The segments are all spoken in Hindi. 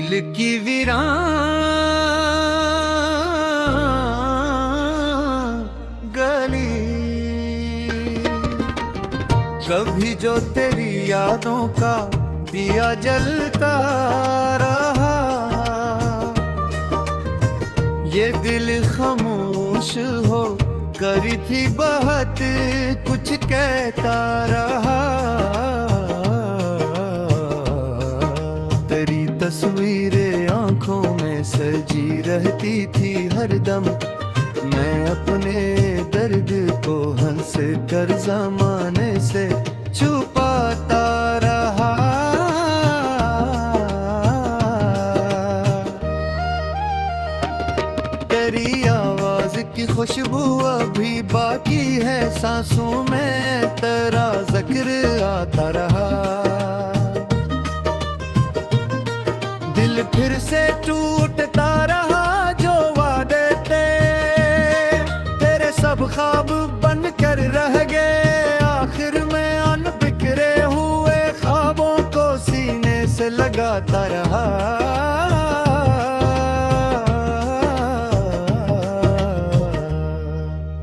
दिल की वीरान गली, कभी जो तेरी यादों का दिया जलता रहा, ये दिल खामोश हो करी थी बहुत कुछ कहता रहा। तेरी तस्वीरें आंखों में सजी रहती थी हरदम, मैं अपने दर्द को हंस कर ज़माने से छुपाता रहा। तेरी आवाज की खुशबू अभी बाकी है सांसों में, तेरा जिक्र आता रहा। दिल फिर से टूटता रहा, जो वादे थे तेरे सब ख्वाब बन कर रह गए। आखिर में अनबिखरे हुए ख्वाबों को सीने से लगाता रहा।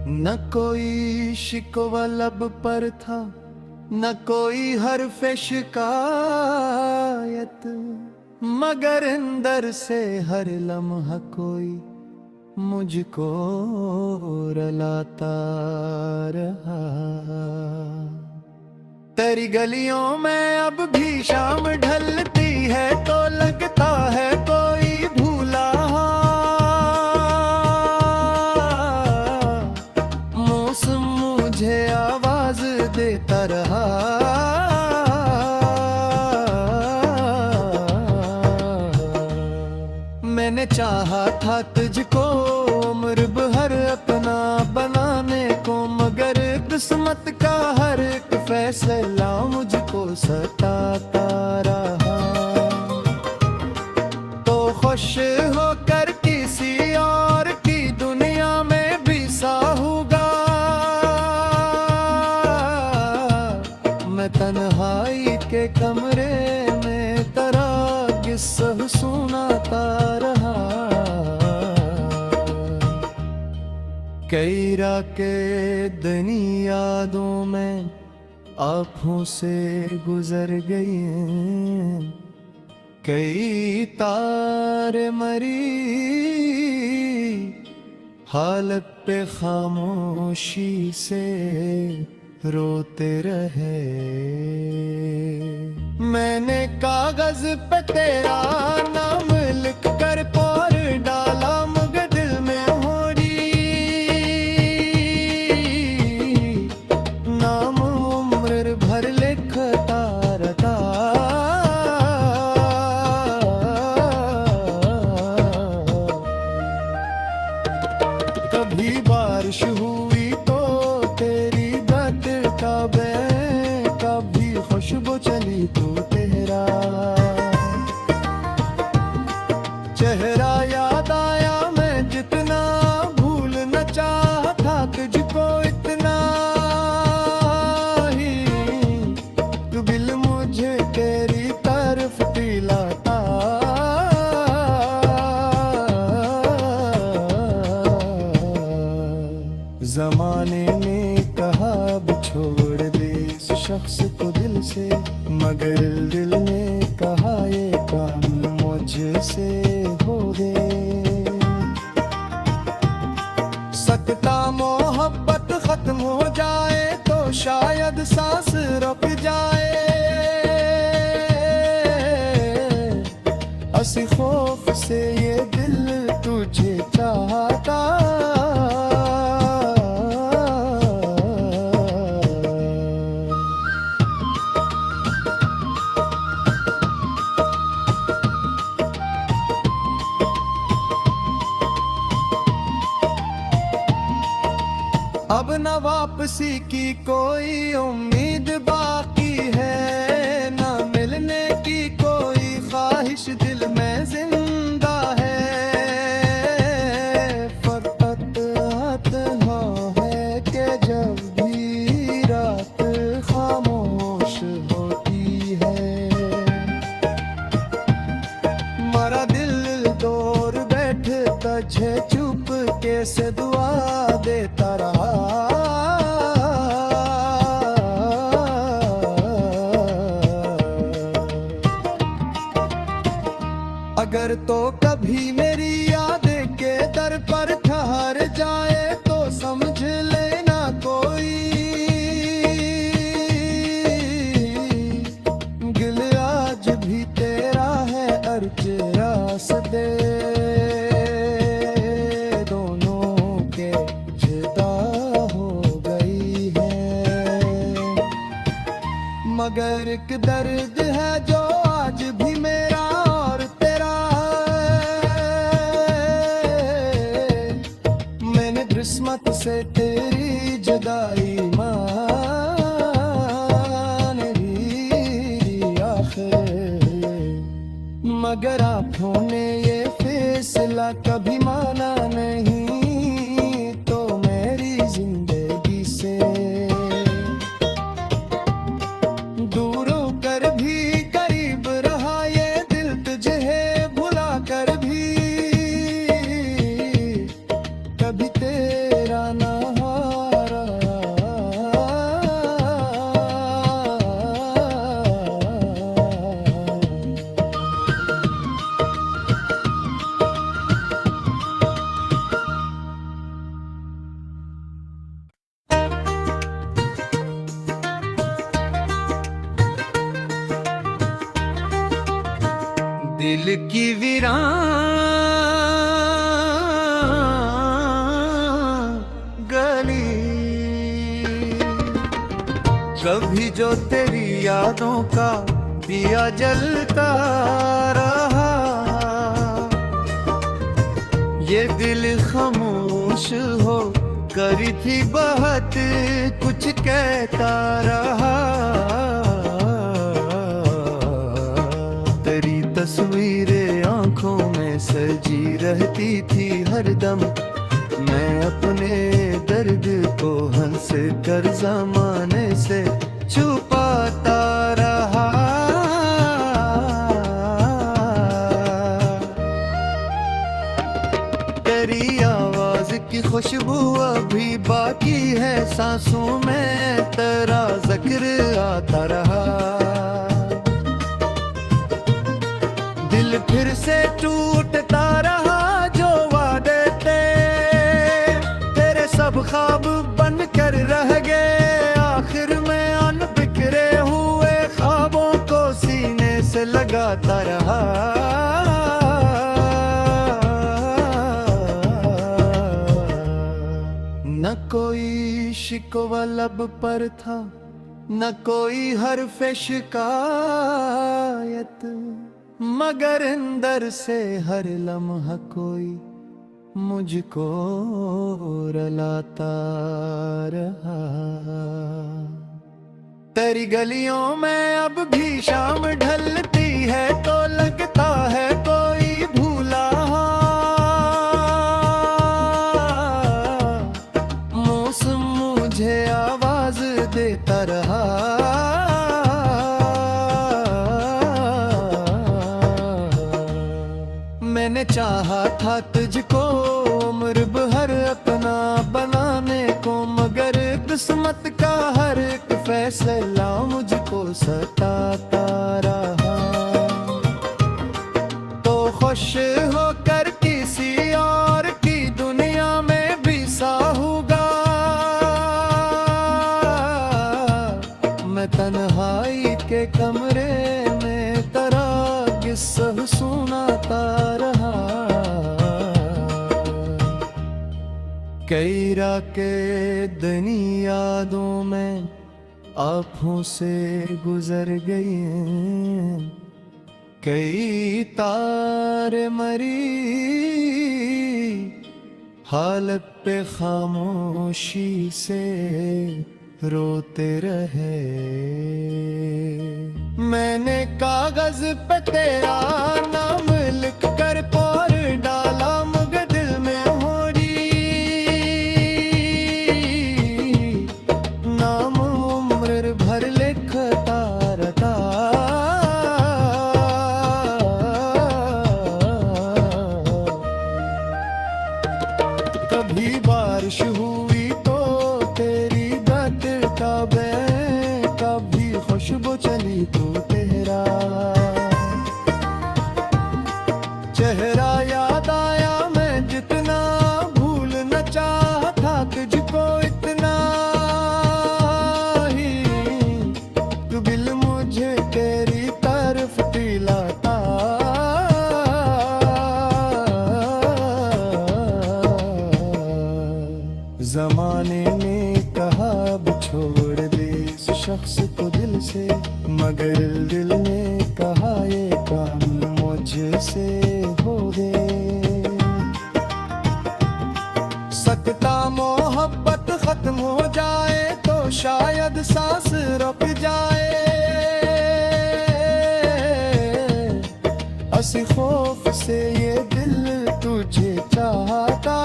न कोई शिकवा लब पर था, न कोई हर्फ शिकायत, मगर अंदर से हर लम्हा कोई मुझको रुलाता रहा। तेरी गलियों में अब भी शाम ढलती है तो लगता है कोई भूला, मौसम मुझे आवाज देता रहा। मैंने चाहा था तुझको उम्र भर अपना बनाने को, मगर किस्मत का हर एक फैसला मुझको सताता रहा। तो खुश होकर किसी और की दुनिया में भी साहूंगा, मैं तन्हाई के कमरे में तेरा किस्सा सुनाता रहा। कई रातें दिन यादों में आँखों से गुजर गई हैं, कई तारे मरी हालत पे खामोशी से रोते रहे। मैंने कागज पे तेरा नाम लिख कर और डाला, मगर दिल में होरी नाम उम्र भर लिखता रहता। कभी बारिश हुई तो तेरी बात का बैं, कभी खुशबू चली तो तेरा चेहरा याद आया। मैं जितना भूल न चाहता तुझको इतना ही तू दिल मुझे तेरी तरफ दिलाता। जमाने ने कहा अब छोड़ दे इस शख्स को दिल से, मगर दिल ने कहा ये काम मुझसे हो दे। सकता मोहब्बत खत्म हो जाए तो शायद सांस रुक जाए, इसी खौफ से ये दिल तुझे चाहता। अब न वापसी की कोई उम्मीद बाकी है, न मिलने की कोई ख्वाहिश दिल में जिंदा है। फकत इतना है कि जब भी रात खामोश होती है, मरा मगर तो कभी मेरी याद के दर पर ठहर जाए तो समझ लेना कोई गिल आज भी तेरा है अर्ज रास्ते दोनों के जुदा हो गई है। मगर एक दर्द है जो आज भी मेरा और तेरा है। मैंने किस्मत से तेरी जुदाई मान ली आखिर, मगर आँखों ने ये फैसला कभी माना नहीं तो मेरी जिंदगी से दूर होकर भी करीब रहा ये दिल तुझे भुला कर भी कभी तेरा ना हारा। दिल की वीरान गली कभी जो तेरी यादों का दिया जलता रहा, ये दिल खामोश हो करी थी बहुत कुछ कहता रहा। तेरी तस्वीरें आंखों में सजी रहती थी हरदम, मैं अपने दर्द को हंस कर ज़माने से छुपाता रहा। तेरी आवाज की खुशबू अभी बाकी है सांसों में, तेरा जिक्र आता रहा। दिल फिर से टूटता रहा जो वादे थे, तेरे सब ख्वाब बन कर रह गए आखिर में अनबिखरे हुए ख्वाबों को सीने से लगाता रहा। न कोई शिकवा लब पर था, न कोई हर्फ शिकायत, मगर अंदर से हर लम्हा कोई मुझको रुलाता रहा। तेरी गलियों में अब भी शाम ढलती है तो लगता है कोई भूला, मौसम मुझे आवाज देता रहा। मैंने चाहा था तुझको उम्र भर अपना बनाने को, मगर किस्मत का हर एक फैसला मुझको सताता रहा। तो खुश होकर किसी और की दुनिया में भी साहूंगा, मैं तन्हाई के कमरे में तेरा किस्सा सुनाता रहा। कई रातें दिन यादों में आँखों से गुजर गई, कई तारे मरी हालत पे खामोशी से रोते रहे। मैंने कागज पे तेरा नाम लिख कर पोर डाला, मगर दिल में होरी नाम उम्र भर लिखता रहता। कभी बारिश हुई तो तेरी दर्द का बैं, कभी खुशबू चली तो तेरा शख्स को दिल से, मगर दिल ने कहा ये काम मुझसे हो गए। सकता मोहब्बत खत्म हो जाए तो शायद सांस रुक जाए, इसी खौफ से ये दिल तुझे चाहता।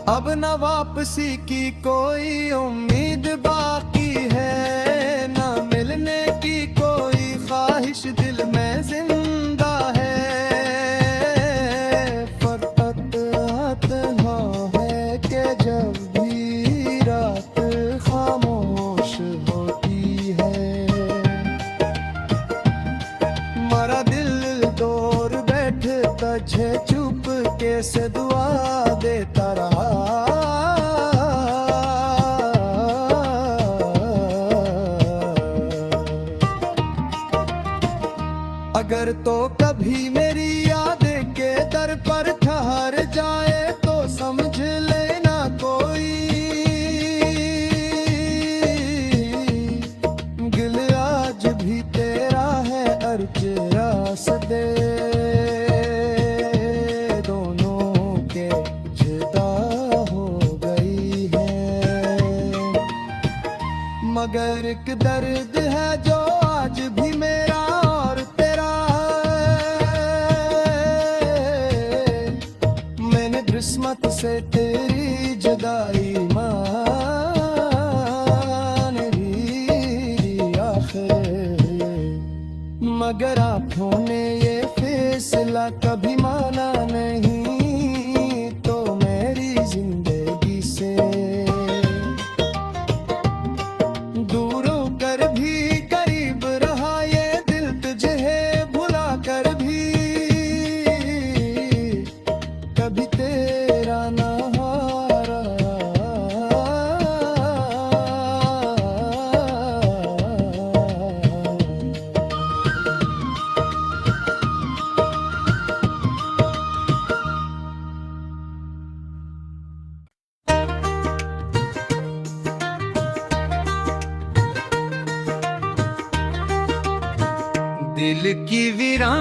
अब न वापसी की कोई उम्मीद बाकी है, न मिलने की कोई ख्वाहिश दिल में जिंदा है। फकत तन्हा है कि जब भी रात खामोश होती है, मरा दिल दूर बैठता है चुप के से दुआ देता रहा। अगर तो कभी मेरी यादें के दर पर ठहर जाए तो समझ लेना कोई गिल आज भी तेरा है, अर्ज रास्ते दोनों के जुदा हो गई है। मगर एक दर्द है जो आज भी मेरा और तेरा है, मैंने किस्मत से तेरी जुदाई मान ली आखिर। मगर आँखों ने ये फैसला कभी माना नहीं, तो मेरी जिंदगी से दूर होकर भी करीब रहा ये दिल, तुझे भुला कर भी कभी तेरा ना हारा। दिल की वीरान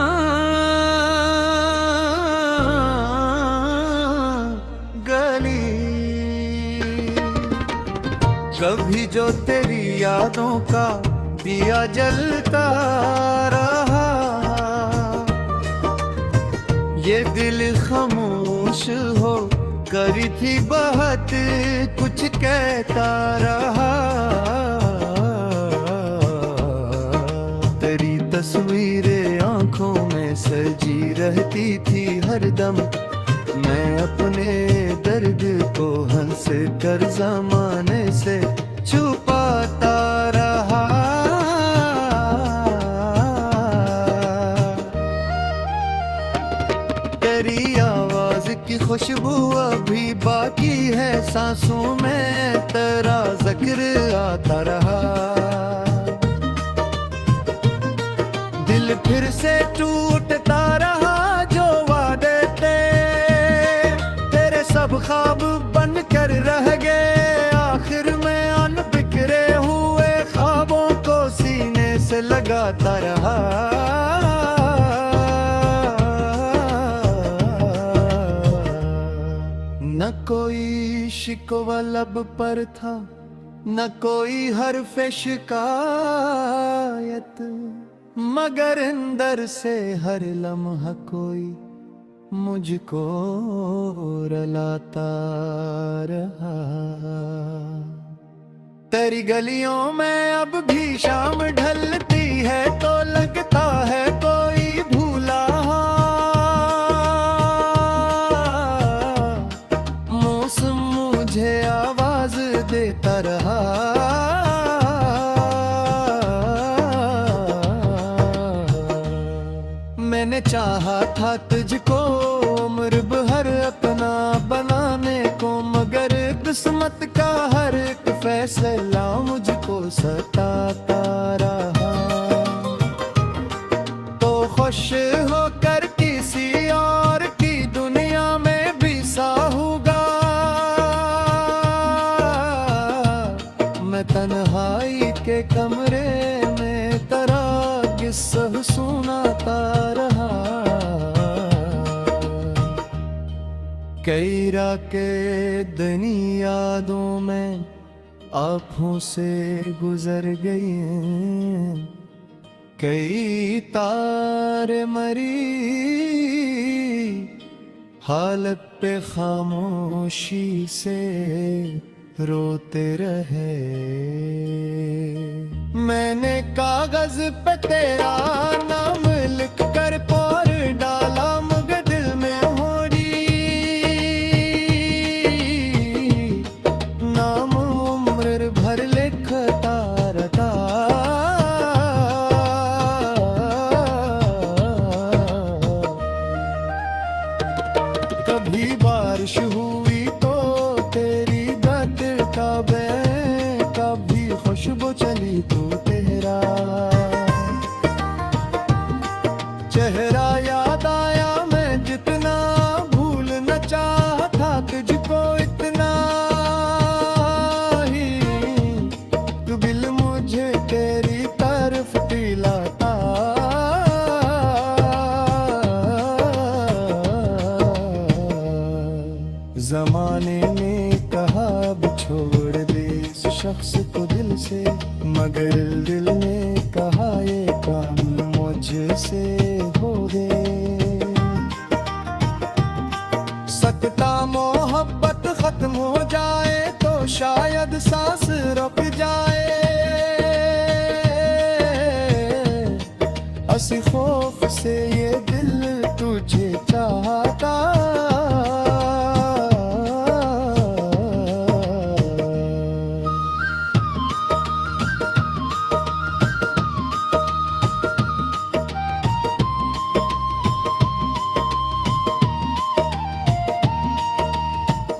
गली, कभी जो तेरी यादों का दिया जलता रहा, ये दिल खामोश हो करी थी बहुत कुछ कहता रहा। तेरी तस्वीरें आंखों में सजी रहती थी हरदम, मैं अपने दर्द को हंस कर ज़माने से छुपाता रहा। तेरी आवाज की खुशबू अभी बाकी है सांसों में, तेरा जिक्र आता रहा। दिल फिर से टूटता रहा जो वादे थे, तेरे सब ख्वाब बन कर रह गए आखिर में। अन बिखरे हुए ख्वाबों को सीने से लगाता रहा। न कोई शिकवा लब पर था, न कोई हर्फ शिकायत, मगर अंदर से हर लम्हा कोई मुझको रुलाता रहा। तेरी गलियों में अब भी शाम ढलती है तो लगता है कोई भूला, मौसम मुझे आवाज देता रहा। मैंने चाहा था तुझको उम्र भर अपना बनाने को, मगर किस्मत का हर एक फैसला मुझको सताता रहा। तो खुश होकर किसी और की दुनिया में भी साहूंगा, मैं तन्हाई के कमरे में तेरा किस्सा सुनाता रहा। कई रातें दिन यादों में आँखों से गुजर गई, कई तारे मरी हालत पे खामोशी से रोते रहे। मैंने कागज पे तेरा नाम लिख कर पोर डाला, मगर दिल में होरी नाम उम्र भर लिखता रहता। कभी बारिश हुई तो तेरी दर्द का बैं, कभी खुशबू चली तो तेरा चेहरा याद आया। मैं जितना भूल न चाहता तुझको इतना ही तू दिल मुझे तेरी तरफ दिलाता। जमाने ने कहा अब छोड़ दे इस शख्स को दिल से, मगर दिल ने कहा ये काम मुझसे हो गए। सकता मोहब्बत खत्म हो जाए तो शायद सांस रुक जाए, असी खौफ से ये दिल तुझे चाहता।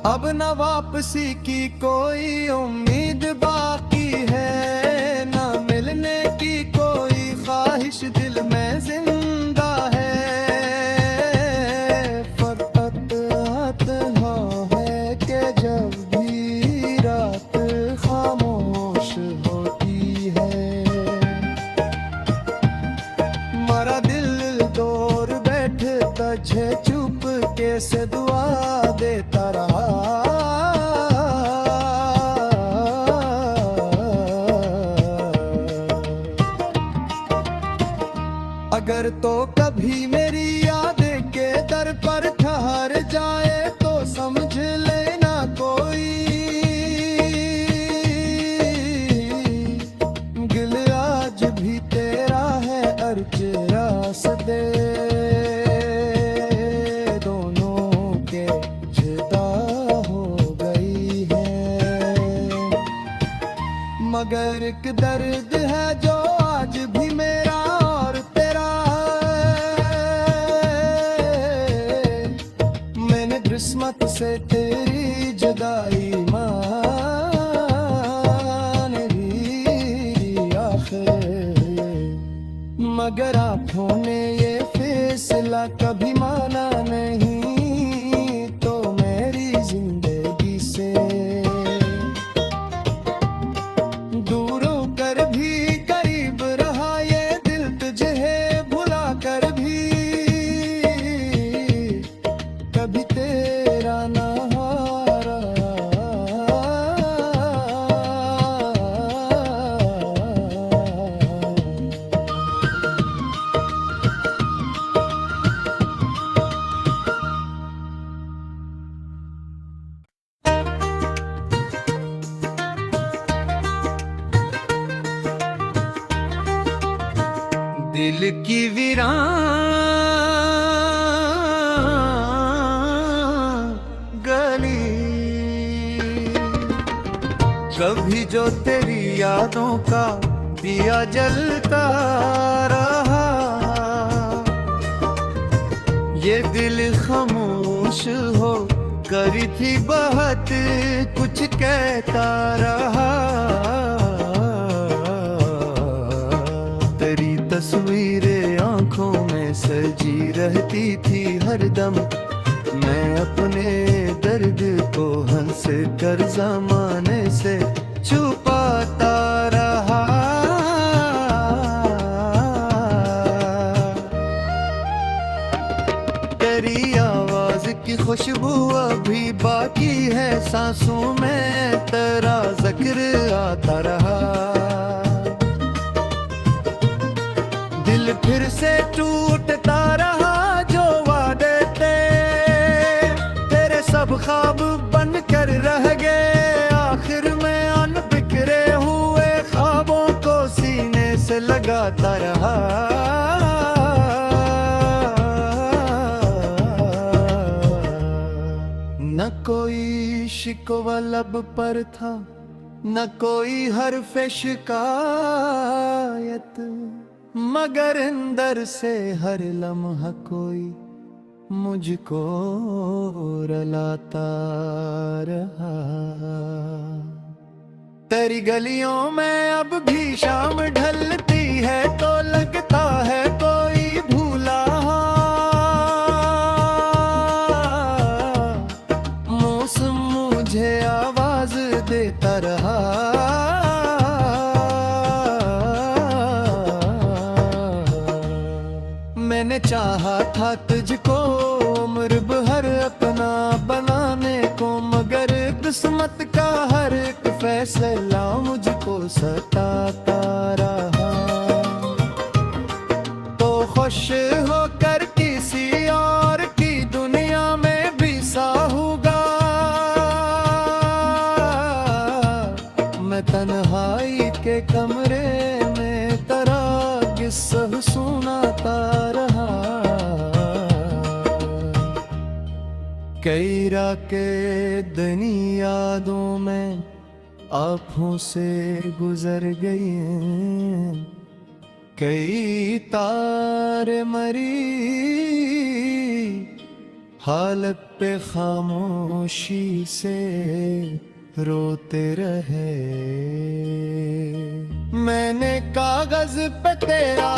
अब न वापसी की कोई उम्मीद बाकी है, न मिलने की कोई ख्वाहिश दिल में जिंदा है। फकत तन्हा है कि जब भी रात खामोश होती है, मरा दिल दूर बैठता है चुप के से दुआ देता रहा। अगर तो कभी मेरी यादें के दर पर ठहर जाए तो समझ लेना कोई दिल आज भी तेरा है, अर्ज रास्ते दोनों के जुदा हो गई है। मगर एक दर्द है जो आज भी मेरा और तेरा है, मैंने किस्मत से तेरी जुदाई मान ली आखिर, मगर आँखों ने ये फैसला कभी माना नहीं तो मेरी जिंदगी से दूर होकर भी करीब रहा ये दिल तुझे भुला कर भी कभी तेरा ना हारा। दिल की वीरान गली, कभी जो तेरी यादों का दिया जलता रहा, ये दिल खामोश हो करी थी बात कुछ कहता रहा। तेरी तस्वीरें आंखों में सजी रहती थी हरदम। मैं अपने दर्द को हंस कर ज़माने से छुपाता रहा। तेरी आवाज की खुशबू अभी बाकी है सांसों में, तेरा जिक्र आता रहा। दिल फिर से टूटता रहा, जो वादे थे तेरे सब ख्वाब बन कर रह गए। आखिर में अन बिखरे हुए ख्वाबों को सीने से लगाता रहा। न कोई शिकवा लब पर था, न कोई हर्फ शिकायत, मगर अंदर से हर लम्हा कोई मुझको रुलाता रहा। तेरी गलियों में अब भी शाम ढलती है तो लगता है कोई भूला। मौसम मुझे आवाज देता रहा। मैंने चाहा था तुझको उम्र भर अपना बनाने को, मगर किस्मत का हर एक फैसला मुझको सताता रहा। तो खुश होकर किसी और की दुनिया में भी साहूंगा, मैं तन्हाई के कमरे में तेरा किस्सा सुनाता रहा। कई रातें दनी यादों में आँखों से गुजर गई हैं, कई तारे मरी हालत पे खामोशी से रोते रहे। मैंने कागज पे तेरा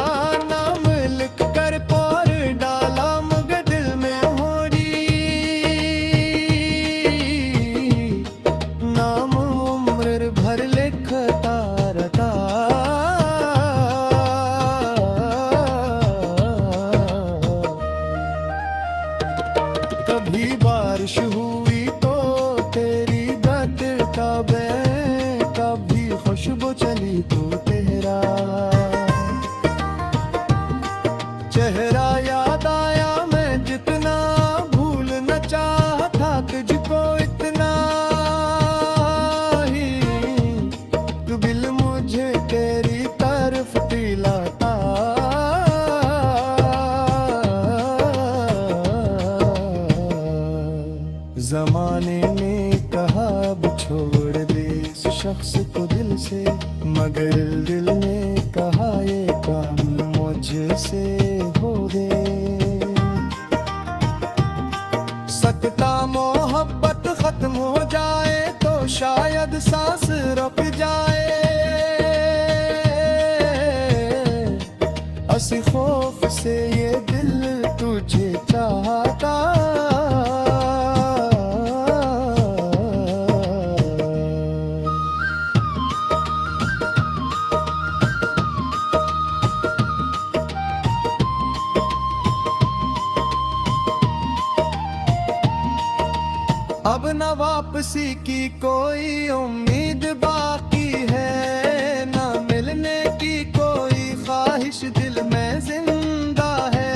नाम लिख कर पोर डाला, मगर दिल में होरी नाम उम्र भर लिखता रहता। कभी बारिश हुई तो तेरी बात का बैं, कभी खुशबू चली तो तेरा चेहरा याद आया। मैं जितना भूल न चाहता तुझको इतना ही तू दिल मुझे तेरी तरफ दिलाता। जमाने ने कहा अब छोड़ दे इस शख्स को दिल से, मगर दिल ने कहा ये काम मुझसे हो दे। सकता मोहब्बत खत्म हो जाए तो शायद सांस रुक जाए, असी खौफ से ये दिल तुझे चाहता। अब न वापसी की कोई उम्मीद बाकी है, न मिलने की कोई ख्वाहिश दिल में जिंदा है।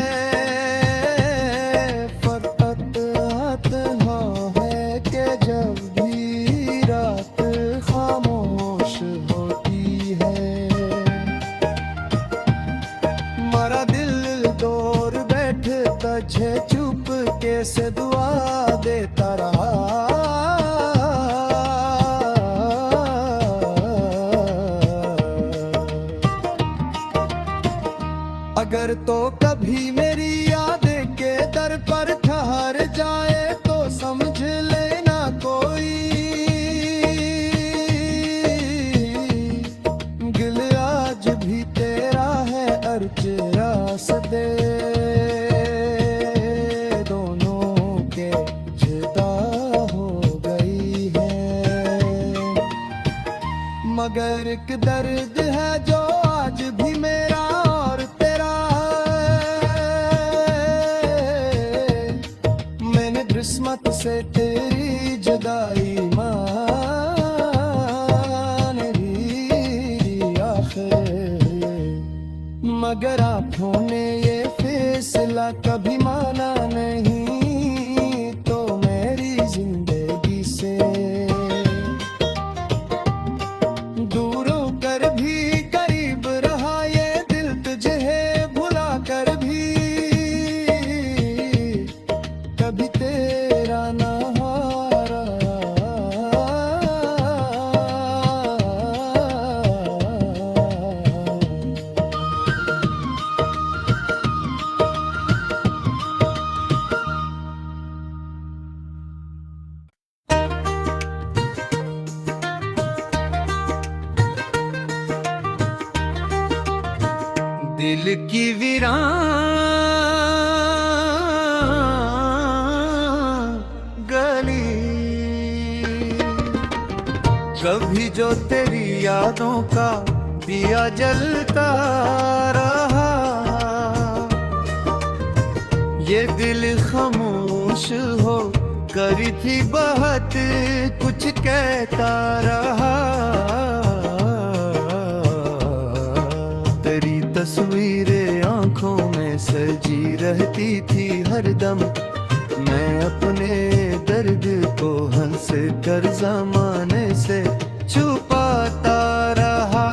फकत इतना है कि जब भी रात खामोश होती है, मरा दिल दूर बैठता छे चुप कैसे दुआ देता रहा। अगर तो कभी मेरी यादें के दर पर ठहर जाए तो समझ लेना कोई मगर एक दर्द है जो आज भी मेरा और तेरा है। मैंने किस्मत से तेरी जुदाई मान ली आखिर, मगर आपने ये फैसला कभी माना नहीं तो मेरी जिंदगी से दूर होकर भी करीब रहा ये दिल तुझे है भुला कर भी कभी तेरा ना हारा। दिल की वीरान गली, कभी जो तेरी यादों का दिया जलता रहा, ये दिल खामोश हो करी थी बहुत कुछ कहता रहा। तेरी तस्वीरें आंखों में सजी रहती थी हरदम, मैं अपने दर्द को हंस कर ज़माने से छुपाता रहा।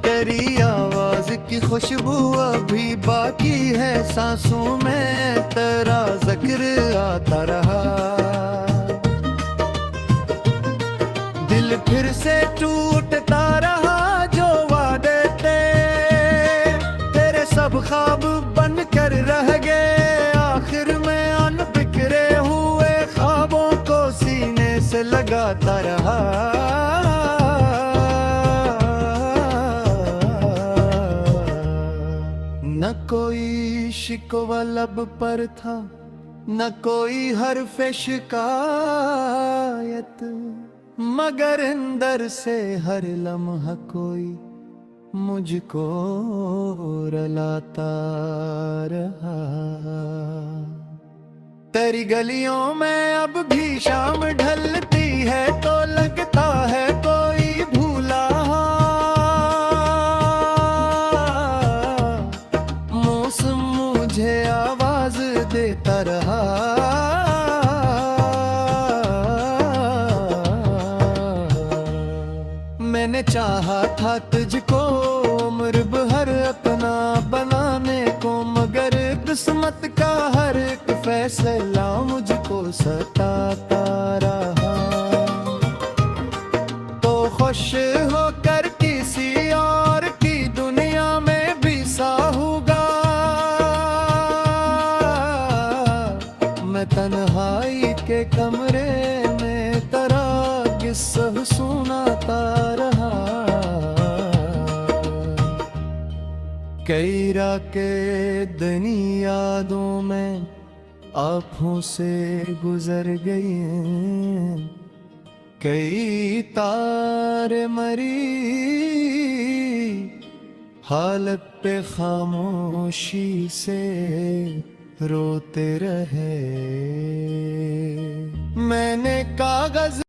तेरी आवाज की खुशबू अभी बाकी है सांसों में, तेरा जिक्र आता रहा। दिल फिर से टूटता रहा जो वादे थे, तेरे सब ख्वाब बन कर रह गए आखिर में अनबिखरे हुए ख्वाबों को सीने से लगाता रहा। न कोई शिकवा लब पर था, न कोई हर्फ शिकायत, मगर अंदर से हर लम्हा कोई मुझको रुलाता रहा। तेरी गलियों में अब भी शाम ढलती है तो लगता है कोई भूला, मौसम मुझे आवाज देता रहा। मैंने चाहा था तुझको उम्र भर अपना बनाने को, मगर किस्मत का हर एक फैसला मुझको सताता रहा। तो खुश होकर किसी और की दुनिया में भी साहूंगा, मैं तन्हाई के कमरे में तेरा किस्सा सुनाता रहा। कई रातें दिन यादों में आँखों से गुजर गई हैं, कई तारे मरी हालत पे खामोशी से रोते रहे। मैंने कागज